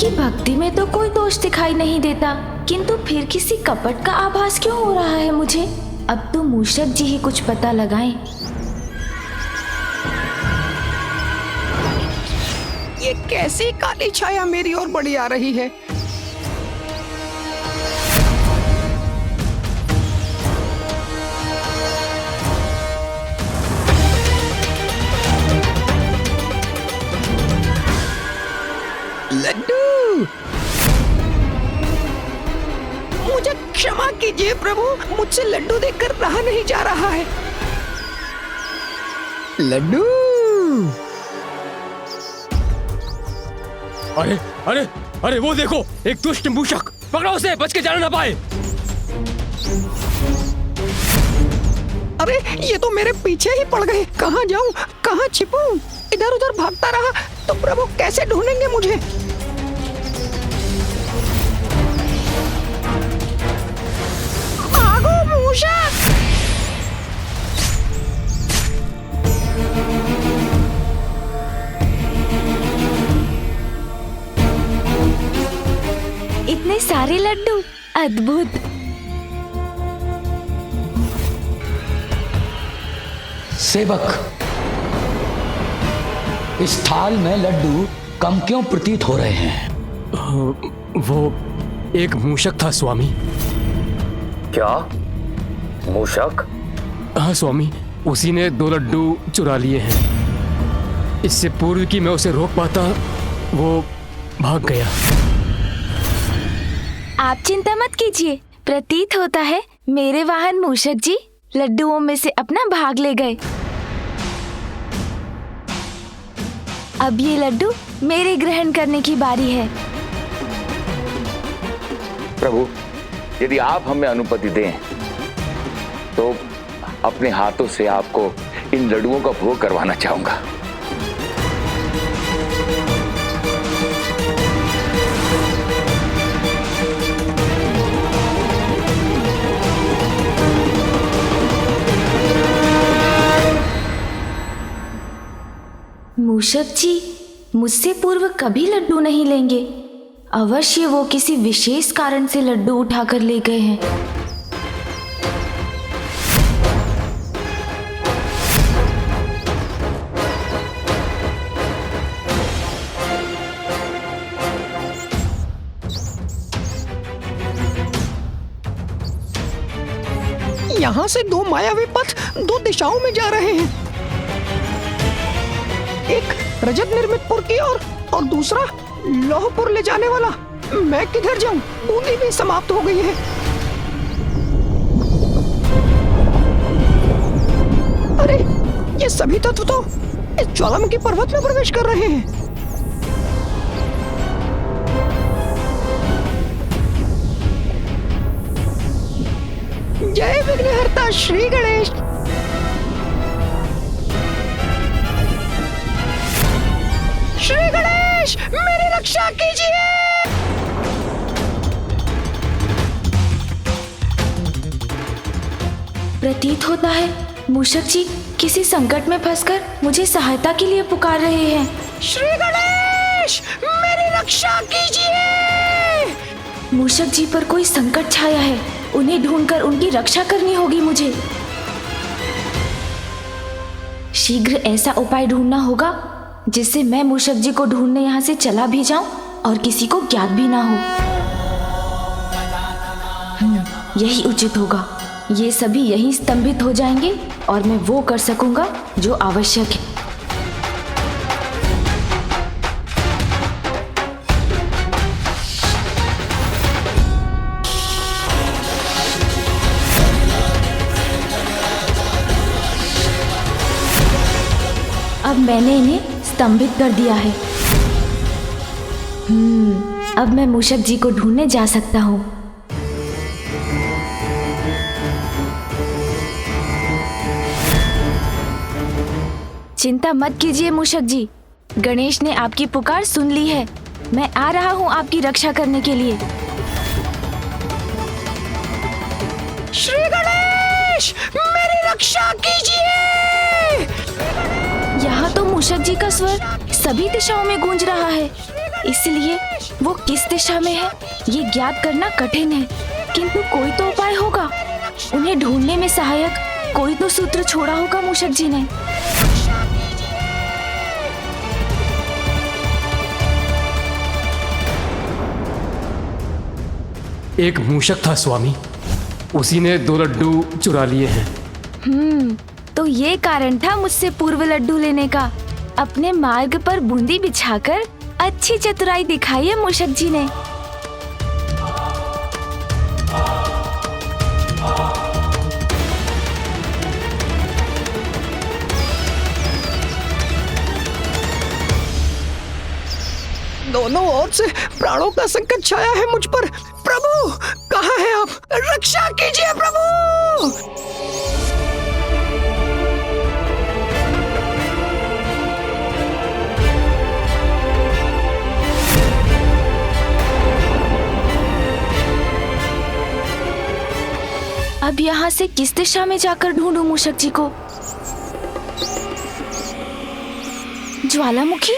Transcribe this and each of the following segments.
इनकी भक्ति में तो कोई दोष दिखाई नहीं देता, किंतु फिर किसी कपट का आभास क्यों हो रहा है मुझे? अब तो मूषक जी ही कुछ पता लगाएं। ये कैसी काली छाया मेरी ओर बढ़ी आ रही है? लड्डू, मुझे क्षमा कीजिए प्रभु, मुझसे लड्डू देखकर रहा नहीं जा रहा है। लड्डू, अरे अरे अरे वो देखो, एक दुष्ट मूषक, पकड़ो उसे, बच के जाना ना पाए। अरे ये तो मेरे पीछे ही पड़ गए। कहाँ जाऊं, कहाँ छिपूं? इधर उधर भागता रहा तो प्रभु कैसे ढूंढेंगे मुझे? भागो मूषक! इतने सारे लड्डू, अद्भुत। सेवक, इस थाल में लड्डू कम क्यों प्रतीत हो रहे हैं? वो एक मूषक था स्वामी। क्या मूषक? हाँ स्वामी, उसी ने 2 लड्डू चुरा लिए हैं। इससे पूर्व कि मैं उसे रोक पाता, वो भाग गया। आप चिंता मत कीजिए, प्रतीत होता है मेरे वाहन मूषक जी लड्डुओं में से अपना भाग ले गए। अब ये लड्डू मेरे ग्रहण करने की बारी है। प्रभु, यदि आप हमें अनुमति दें तो अपने हाथों से आपको इन लड्डुओं का भोग करवाना चाहूंगा। मूषक जी मुझसे पूर्व कभी लड्डू नहीं लेंगे। अवश्य वो किसी विशेष कारण से लड्डू उठाकर ले गए हैं। यहाँ से 2 मायावी पथ 2 दिशाओं में जा रहे हैं। एक रजत निर्मितपुर की ओर और दूसरा लौहपुर ले जाने वाला। मैं किधर जाऊं? बूंदी भी समाप्त हो गई है। अरे ये सभी तत्व तो इस ज्वालामुखी पर्वत में प्रवेश कर रहे हैं। जय विघ्नहर्ता श्री गणेश। श्री गणेश, मेरी रक्षा कीजिए। प्रतीत होता है मूषक जी किसी संकट में फंसकर मुझे सहायता के लिए पुकार रहे हैं। श्री गणेश, मेरी रक्षा कीजिए। मूषक जी पर कोई संकट छाया है, उन्हें ढूंढकर उनकी रक्षा करनी होगी मुझे। शीघ्र ऐसा उपाय ढूंढना होगा जिससे मैं मूषक जी को ढूंढने यहाँ से चला भी जाऊं और किसी को ज्ञात भी ना हो। यही उचित होगा। ये सभी यहीं स्तंभित हो जाएंगे और मैं वो कर सकूंगा जो आवश्यक है। अब मैंने इन्हें स्तंभित कर दिया है। अब मैं मूषक जी को ढूंढने जा सकता हूँ। चिंता मत कीजिए मूषक जी, गणेश ने आपकी पुकार सुन ली है। मैं आ रहा हूँ आपकी रक्षा करने के लिए। श्री गणेश, मेरी रक्षा कीजिए। यहाँ तो मूषक जी का स्वर सभी दिशाओं में गूंज रहा है। इसलिए वो किस दिशा में है ये ज्ञात करना कठिन है, किंतु कोई तो उपाय होगा। उन्हें ढूंढने में सहायक कोई तो सूत्र छोड़ा होगा मूषक जी ने। एक मूषक था स्वामी, उसी ने 2 लड्डू चुरा लिए हैं। तो ये कारण था मुझसे पूर्व लड्डू लेने का। अपने मार्ग पर बूंदी बिछाकर अच्छी चतुराई दिखाई है मूषक जी ने। दोनों ओर से प्राणों का संकट छाया है मुझ पर। प्रभु कहाँ हैं आप? रक्षा कीजिए प्रभु। अब यहाँ से किस दिशा में जाकर ढूंढूं मूषक जी को? ज्वालामुखी,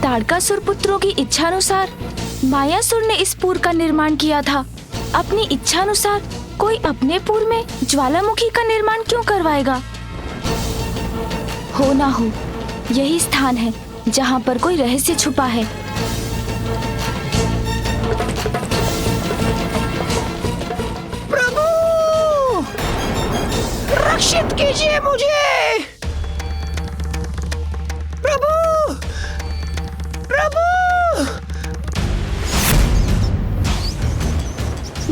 ताड़कासुर पुत्रों की इच्छानुसार मायासुर ने इस पुर का निर्माण किया था। अपनी इच्छानुसार कोई अपने पुर में ज्वालामुखी का निर्माण क्यों करवाएगा? हो ना हो, यही स्थान है जहाँ पर कोई रहस्य छुपा है। प्रभु रक्षित कीजिए मुझे। प्रभु प्रभु।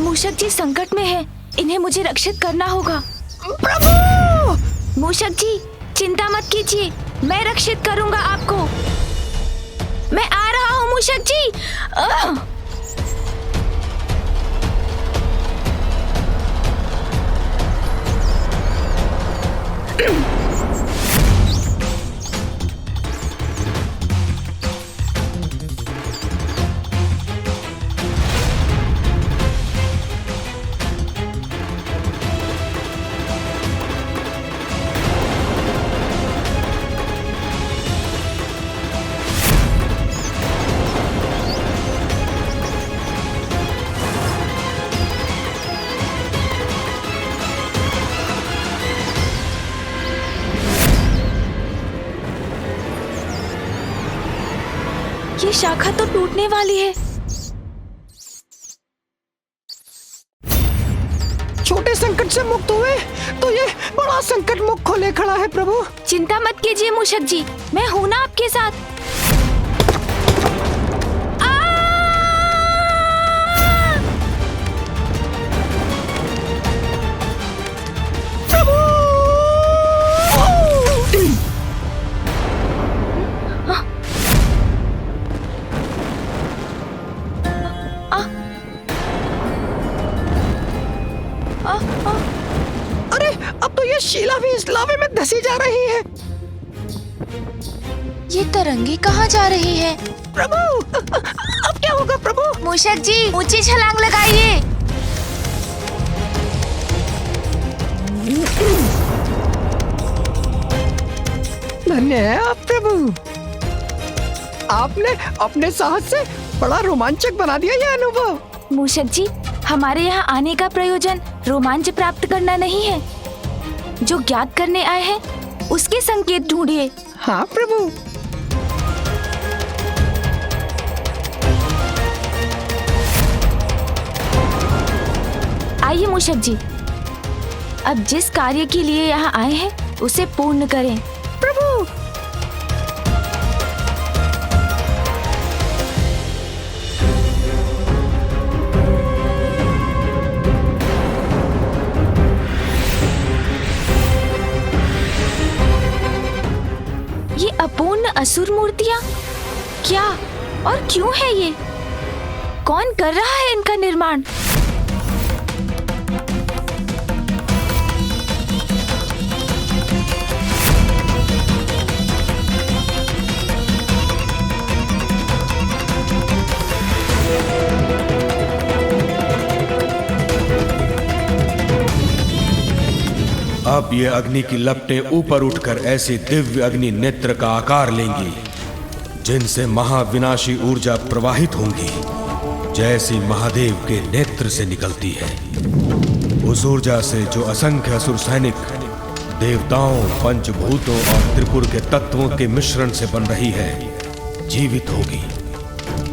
मूषक जी संकट में हैं, इन्हें मुझे रक्षित करना होगा। प्रभु मूषक जी चिंता मत कीजिए, मैं रक्षित करूंगा आपको। मैं आ रहा हूँ मूषक जी। ये शाखा तो टूटने वाली है। छोटे संकट से मुक्त हुए तो ये बड़ा संकट मुख खोले खड़ा है प्रभु। चिंता मत कीजिए मूषक जी, मैं हूं ना आपके साथ। प्रभु अरे अब तो ये शीला भी इस लावे में धसी जा रही है। ये तरंगे कहाँ जा रही है? प्रभु अब क्या होगा प्रभु? मूषक जी ऊंची छलांग लगाइए। धन्य है आप प्रभु, आपने अपने साहस से बड़ा रोमांचक बना दिया ये अनुभव। मूषक जी हमारे यहाँ आने का प्रयोजन रोमांच प्राप्त करना नहीं है। जो ज्ञात करने आए हैं उसके संकेत ढूंढिए। हाँ प्रभु। आइए मूषक जी, अब जिस कार्य के लिए यहाँ आए हैं उसे पूर्ण करें। प्रभु ये अपूर्ण असुर मूर्तियाँ क्या और क्यों है ये? कौन कर रहा है इनका निर्माण? अब ये अग्नि की लपटें ऊपर उठकर ऐसे दिव्य अग्नि नेत्र का आकार लेंगी जिनसे महाविनाशी ऊर्जा प्रवाहित होंगी, जैसी महादेव के नेत्र से निकलती है। उस ऊर्जा से जो असंख्य असुर सैनिक देवताओं, पंचभूतों और त्रिपुर के तत्वों के मिश्रण से बन रही है, जीवित होगी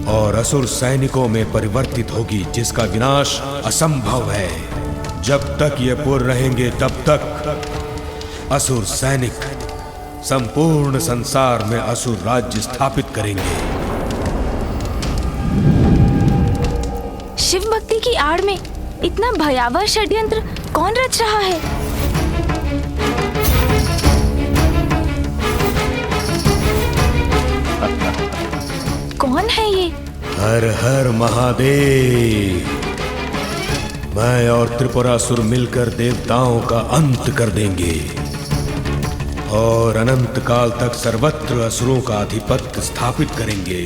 और असुर सैनिकों में परिवर्तित होगी, जिसका विनाश असंभव है। जब तक ये पुर रहेंगे तब तक असुर सैनिक संपूर्ण संसार में असुर राज्य स्थापित करेंगे। शिव भक्ति की आड़ में इतना भयावह षड्यंत्र कौन रच रहा है? कौन है ये? हर हर महादेव। मैं और त्रिपुरासुर मिलकर देवताओं का अंत कर देंगे और अनंत काल तक सर्वत्र असुरों का आधिपत्य स्थापित करेंगे।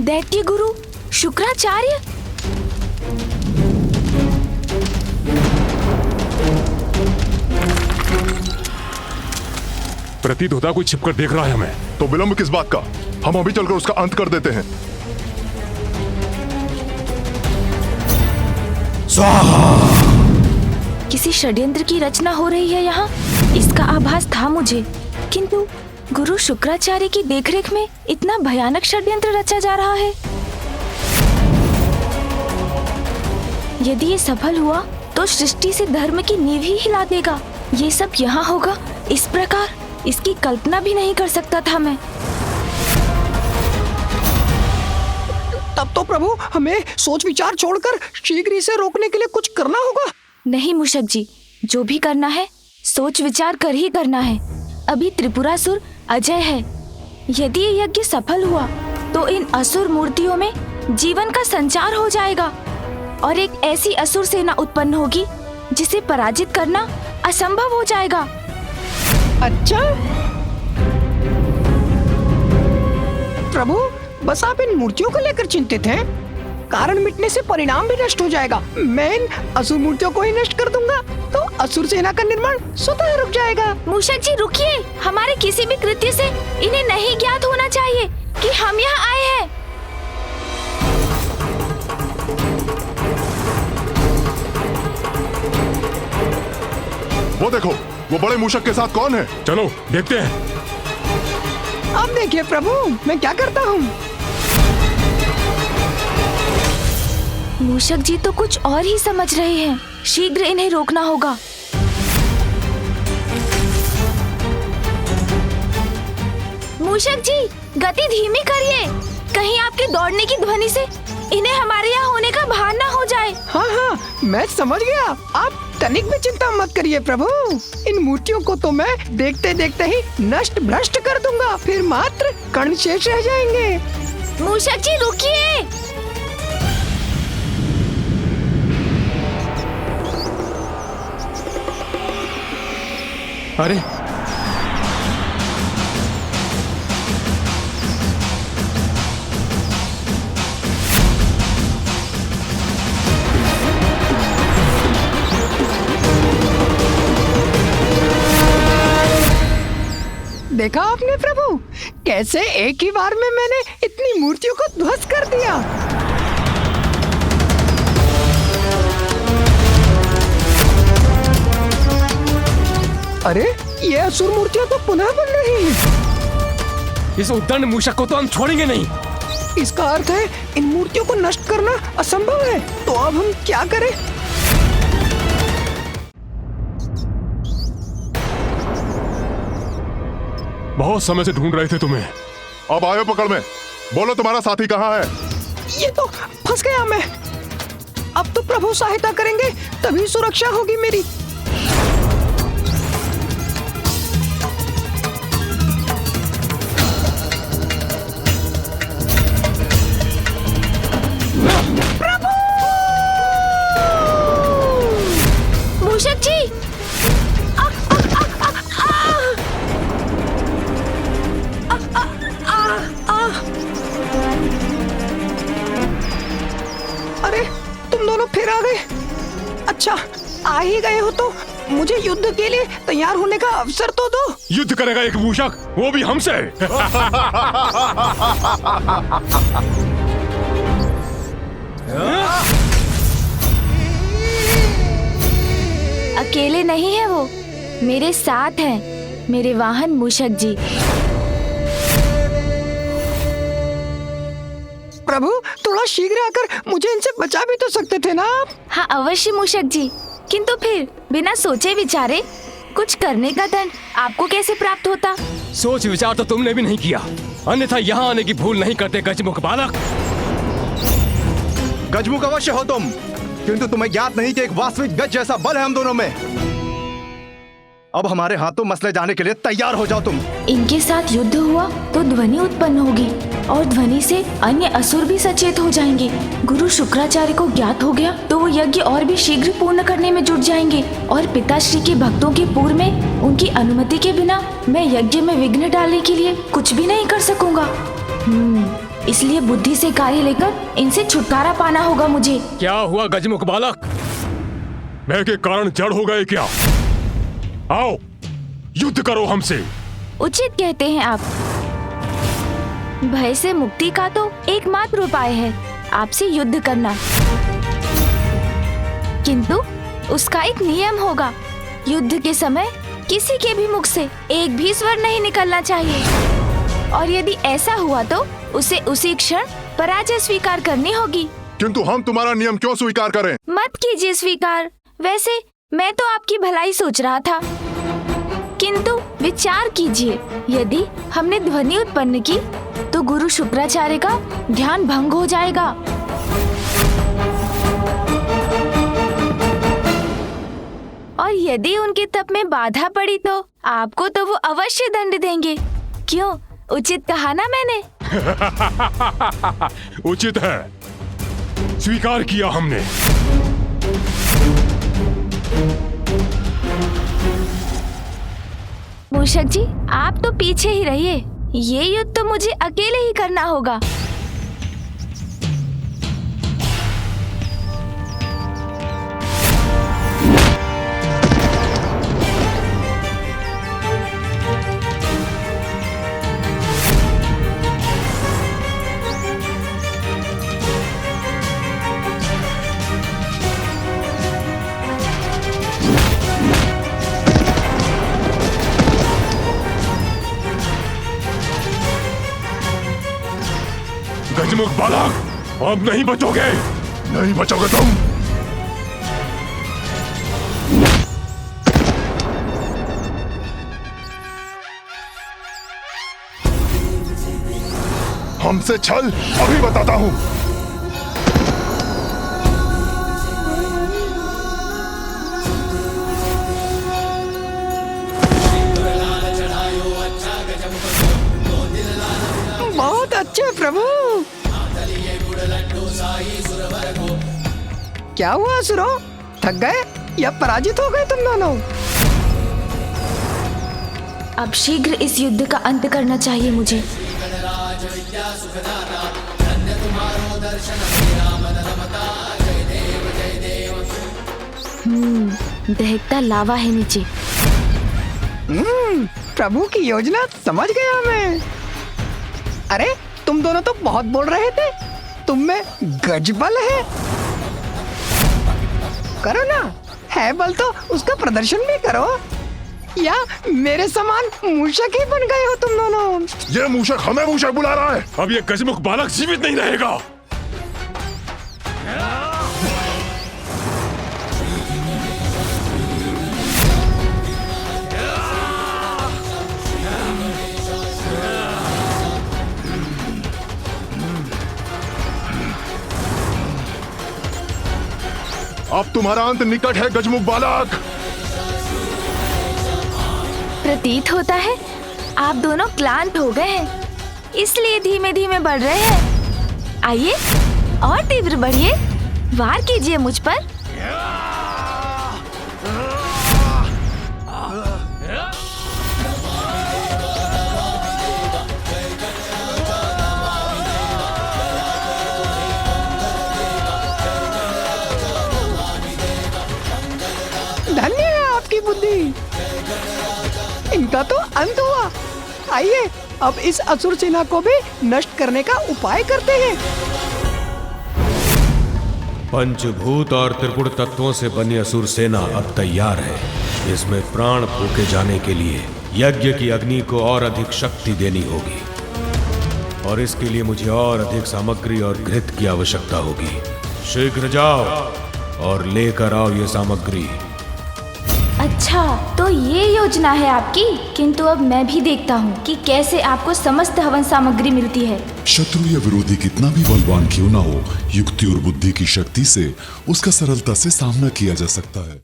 दैत्य गुरु शुक्राचार्य? प्रतीत होता कोई छिपकर देख रहा है हमें। तो विलंब किस बात का? हम अभी चलकर उसका अंत कर देते हैं। किसी षड्यंत्र की रचना हो रही है यहाँ, इसका आभास था मुझे, किंतु गुरु शुक्राचार्य की देखरेख में इतना भयानक षड्यंत्र रचा जा रहा है। यदि ये सफल हुआ तो सृष्टि से धर्म की नींव ही हिला देगा। ये सब यहाँ होगा इस प्रकार, इसकी कल्पना भी नहीं कर सकता था मैं। तब तो प्रभु हमें सोच विचार छोड़कर शीघ्र इसे रोकने के लिए कुछ करना होगा। नहीं मूषक जी, जो भी करना है सोच विचार कर ही करना है। अभी त्रिपुरासुर अजय है। यदि ये यज्ञ सफल हुआ तो इन असुर मूर्तियों में जीवन का संचार हो जाएगा और एक ऐसी असुर सेना उत्पन्न होगी जिसे पराजित करना असंभव हो जाएगा। अच्छा प्रभु, बस आप इन मूर्तियों को लेकर चिंतित हैं। कारण मिटने से परिणाम भी नष्ट हो जाएगा। मैं इन असुर मूर्तियों को ही नष्ट कर दूंगा तो असुर सेना का निर्माण स्वतः रुक जाएगा। मूषक जी रुकिए, हमारे किसी भी कृत्य से इन्हें नहीं ज्ञात होना चाहिए कि हम यहाँ आए हैं। वो देखो, वो बड़े मूषक के साथ कौन है? चलो देखते हैं। अब देखिए प्रभु, मैं क्या करता हूँ। मूषक जी तो कुछ और ही समझ रहे हैं। शीघ्र इन्हें रोकना होगा। मूषक जी गति धीमी करिए, कहीं आपके दौड़ने की ध्वनि से इन्हें हमारे यहाँ होने का भान न हो जाए। हाँ हाँ, मैं समझ गया। आप तनिक भी चिंता मत करिए प्रभु। इन मूर्तियों को तो मैं देखते देखते ही नष्ट भ्रष्ट कर दूंगा, फिर मात्र कण शेष रह जाएंगे। मूषक जी रुकिए। अरे देखा आपने प्रभु, कैसे एक ही बार में मैंने इतनी मूर्तियों को ध्वस्त कर दिया। अरे ये असुर मूर्तियां तो पुनः बन रही हैं। इस उद्दंड मूषक को तो हम छोड़ेंगे नहीं। इसका अर्थ है इन मूर्तियों को नष्ट करना असंभव है। तो अब हम क्या करें? बहुत समय से ढूंढ रहे थे तुम्हें। अब आयो पकड़ में। बोलो तुम्हारा साथी कहाँ है? ये तो फंस गया मैं। अब तो प्रभु सहायता करेंगे तभी सुरक्षा होगी मेरी। मूषक जी अरे तुम दोनों फिर आ गए। अच्छा आ ही गए हो तो मुझे युद्ध के लिए तैयार होने का अवसर तो दो। युद्ध करेगा एक मूषक, वो भी हमसे। अकेले नहीं है वो, मेरे साथ हैं मेरे वाहन मूषक जी। प्रभु, थोड़ा शीघ्र आकर मुझे इनसे बचा भी तो सकते थे ना आप। हाँ अवश्य मूषक जी, किंतु फिर बिना सोचे विचारे कुछ करने का दंड आपको कैसे प्राप्त होता? सोच विचार तो तुमने भी नहीं किया, अन्यथा यहाँ आने की भूल नहीं करते गजमुख बालक। गजमुख अवश्य हो तुम, किंतु तुम्हें ज्ञात नहीं कि एक वास्तविक गज जैसा बल है हम दोनों में। अब हमारे हाथों मसले जाने के लिए तैयार हो जाओ तुम। इनके साथ युद्ध हुआ तो ध्वनि उत्पन्न होगी और ध्वनि से अन्य असुर भी सचेत हो जाएंगे। गुरु शुक्राचार्य को ज्ञात हो गया तो वो यज्ञ और भी शीघ्र पूर्ण करने में जुट जाएंगे और पिताश्री के भक्तों के पूर्व में उनकी अनुमति के बिना मैं यज्ञ में विघ्न डालने के लिए कुछ भी नहीं कर सकूंगा। इसलिए बुद्धि से कार्य लेकर इनसे छुटकारा पाना होगा मुझे। क्या हुआ गजमुख बालक? मैं के कारण जड़ हो गए क्या? आओ युद्ध करो हमसे। उचित कहते हैं आप। भय से मुक्ति का तो एकमात्र उपाय है आपसे युद्ध करना, किंतु उसका एक नियम होगा। युद्ध के समय किसी के भी मुख से एक भी स्वर नहीं निकलना चाहिए और यदि ऐसा हुआ तो उसे उसी क्षण पराजय स्वीकार करनी होगी। किंतु हम तुम्हारा नियम क्यों स्वीकार करें? मत कीजिए स्वीकार। वैसे मैं तो आपकी भलाई सोच रहा था, किंतु विचार कीजिए, यदि हमने ध्वनि उत्पन्न की तो गुरु शुक्राचार्य का ध्यान भंग हो जाएगा। और यदि उनके तप में बाधा पड़ी तो आपको तो वो अवश्य दंड देंगे। क्यों, उचित कहा ना मैंने? उचित है, स्वीकार किया हमने। मूषक जी, आप तो पीछे ही रहिए, ये युद्ध तो मुझे अकेले ही करना होगा। गजमुख बालक, अब नहीं बचोगे। नहीं बचोगे तुम। हमसे छल अभी बताता हूं। बहुत अच्छे प्रभु। क्या हुआ असुरो, थक गए या पराजित हो गए तुम दोनों? अब शीघ्र इस युद्ध का अंत करना चाहिए मुझे। दहकता लावा है नीचे। प्रभु की योजना समझ गया मैं। अरे तुम दोनों तो बहुत बोल रहे थे, तुम में गजबल है। करो ना, है बल तो उसका प्रदर्शन भी करो, या मेरे समान मूषक ही बन गए हो तुम दोनों। ये मूषक हमें मूषक बुला रहा है। अब ये गजमुख बालक जीवित नहीं रहेगा। अब तुम्हारा अंत निकट है गजमुख बालक। प्रतीत होता है आप दोनों क्लांत हो गए हैं, इसलिए धीमे धीमे बढ़ रहे हैं। आइए और तीव्र बढ़िए, वार कीजिए मुझ पर। उनका तो अंत हुआ। आइए अब इस असुर सेना को भी नष्ट करने का उपाय करते हैं। पंचभूत और त्रिपुर तत्वों से बनी असुर सेना अब तैयार है। इसमें प्राण फूके जाने के लिए यज्ञ की अग्नि को और अधिक शक्ति देनी होगी, और इसके लिए मुझे और अधिक सामग्री और घृत की आवश्यकता होगी। शीघ्र जाओ और लेकर आओ ये सामग्री। अच्छा, तो ये योजना है आपकी। किंतु अब मैं भी देखता हूँ कि कैसे आपको समस्त हवन सामग्री मिलती है। शत्रु या विरोधी कितना भी बलवान क्यों ना हो, युक्ति और बुद्धि की शक्ति से उसका सरलता से सामना किया जा सकता है।